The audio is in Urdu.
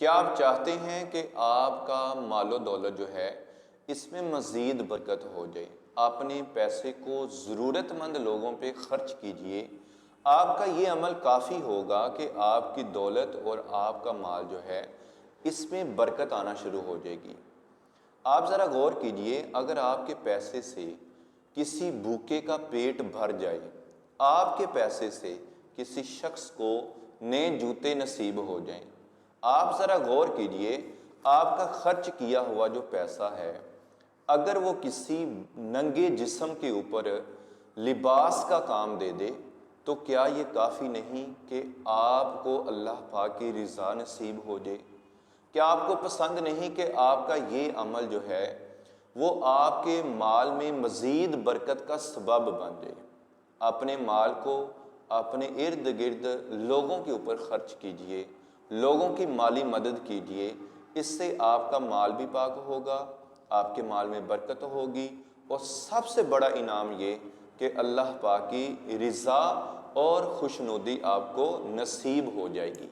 کیا آپ چاہتے ہیں کہ آپ کا مال و دولت جو ہے اس میں مزید برکت ہو جائے؟ اپنے پیسے کو ضرورت مند لوگوں پہ خرچ کیجئے، آپ کا یہ عمل کافی ہوگا کہ آپ کی دولت اور آپ کا مال جو ہے اس میں برکت آنا شروع ہو جائے گی۔ آپ ذرا غور کیجئے، اگر آپ کے پیسے سے کسی بھوکے کا پیٹ بھر جائے، آپ کے پیسے سے کسی شخص کو نئے جوتے نصیب ہو جائیں، آپ ذرا غور کیجئے، آپ کا خرچ کیا ہوا جو پیسہ ہے اگر وہ کسی ننگے جسم کے اوپر لباس کا کام دے دے تو کیا یہ کافی نہیں کہ آپ کو اللہ پاک کی رضا نصیب ہو جائے؟ کیا آپ کو پسند نہیں کہ آپ کا یہ عمل جو ہے وہ آپ کے مال میں مزید برکت کا سبب بن جائے؟ اپنے مال کو اپنے ارد گرد لوگوں کے اوپر خرچ کیجئے، لوگوں کی مالی مدد کیجئے، اس سے آپ کا مال بھی پاک ہوگا، آپ کے مال میں برکت ہوگی، اور سب سے بڑا انعام یہ کہ اللہ پاک کی رضا اور خوشنودی آپ کو نصیب ہو جائے گی۔